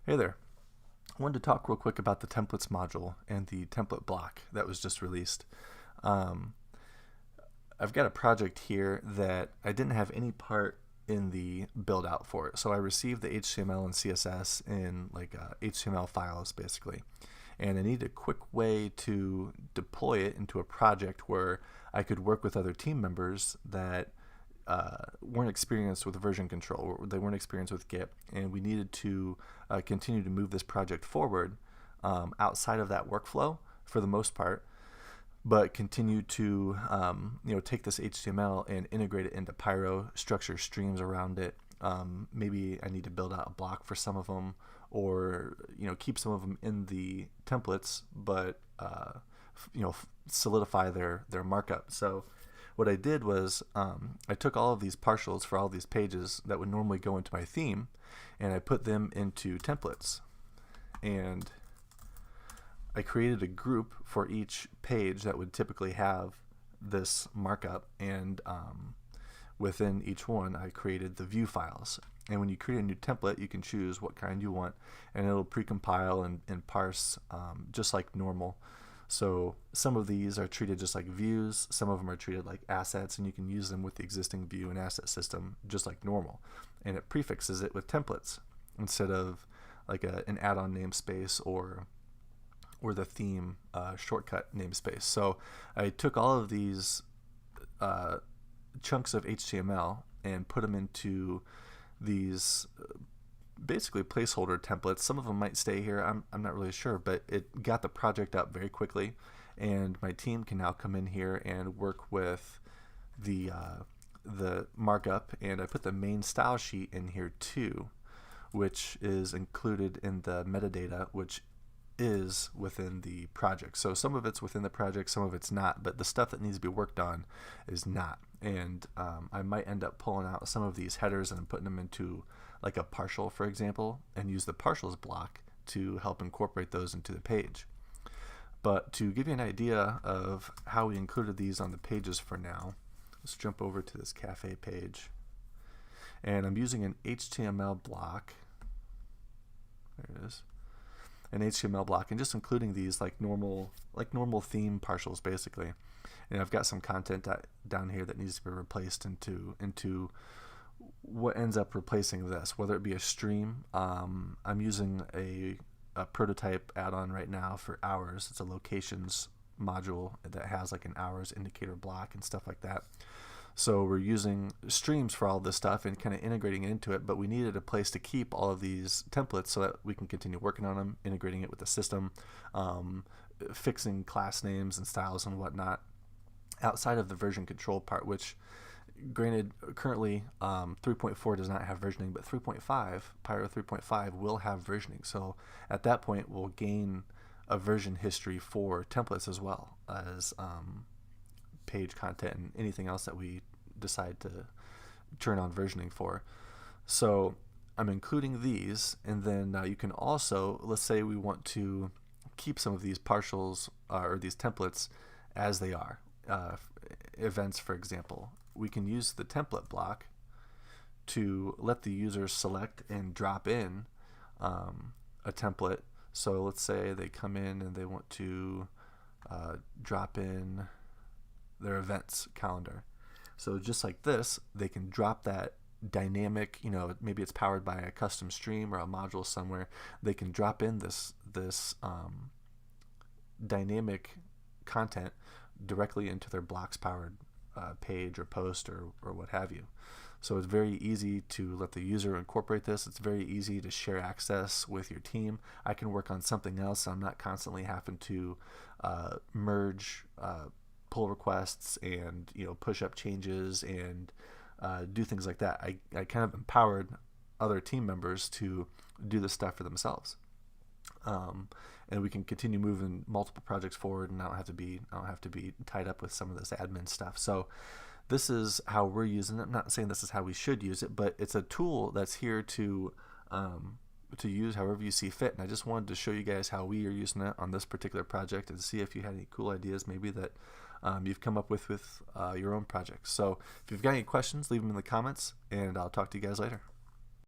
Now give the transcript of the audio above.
Hey there. I wanted to talk real quick about the templates module and the template block that was just released. Um, I've got a project here that I didn't have any part in the build out for it. So I received the HTML and CSS in like HTML files basically. And I need a quick way to deploy it into a project where I could work with other team members that weren't experienced with version control, or they weren't experienced with Git, and we needed to continue to move this project forward outside of that workflow for the most part, but continue to take this HTML and integrate it into Pyro, structure streams around it. Maybe I need to build out a block for some of them, or keep some of them in the templates, but solidify their markup. So what I did was I took all of these partials for all these pages that would normally go into my theme, and I put them into templates. And I created a group for each page that would typically have this markup, and within each one I created the view files. And when you create a new template, you can choose what kind you want, and it'll precompile and parse just like normal. So some of these are treated just like views, some of them are treated like assets, and you can use them with the existing view and asset system just like normal. And it prefixes it with templates instead of like an add-on namespace or the theme shortcut namespace. So I took all of these chunks of HTML and put them into these basically placeholder templates. Some of them might stay here, I'm not really sure, but it got the project up very quickly, and my team can now come in here and work with the markup. And I put the main style sheet in here too, which is included in the metadata, which is within the project. So some of it's within the project, some of it's not, but the stuff that needs to be worked on is not. And I might end up pulling out some of these headers and putting them into like a partial, for example, and use the partials block to help incorporate those into the page. But to give you an idea of how we included these on the pages for now, let's jump over to this cafe page. And I'm using an HTML block. There it is. An HTML block, and just including these like normal theme partials basically. And I've got some content down here that needs to be replaced into what ends up replacing this, whether it be a stream. I'm using a prototype add-on right now for hours. It's a locations module that has like an hours indicator block and stuff like that. So we're using streams for all this stuff and kind of integrating it into it, but we needed a place to keep all of these templates so that we can continue working on them, integrating it with the system, fixing class names and styles and whatnot outside of the version control part, which granted currently 3.4 does not have versioning, but 3.5, Pyro 3.5 will have versioning. So at that point we'll gain a version history for templates as well as page content and anything else that we decide to turn on versioning for. So I'm including these, and then you can also, let's say we want to keep some of these partials or these templates as they are. Events, for example, we can use the template block to let the user select and drop in a template. So let's say they come in and they want to drop in their events calendar. So just like this, they can drop that dynamic, maybe it's powered by a custom stream or a module somewhere. They can drop in this dynamic content directly into their blocks powered page or post or what have you. So it's very easy to let the user incorporate this. It's very easy to share access with your team. I can work on something else. I'm not constantly having to merge pull requests and push up changes and do things like that. I kind of empowered other team members to do this stuff for themselves, and we can continue moving multiple projects forward, and I don't have to be tied up with some of this admin stuff. So this is how we're using it. I'm not saying this is how we should use it, but it's a tool that's here to use however you see fit. And I just wanted to show you guys how we are using it on this particular project and see if you had any cool ideas maybe that you've come up with your own projects. So if you've got any questions, leave them in the comments, and I'll talk to you guys later.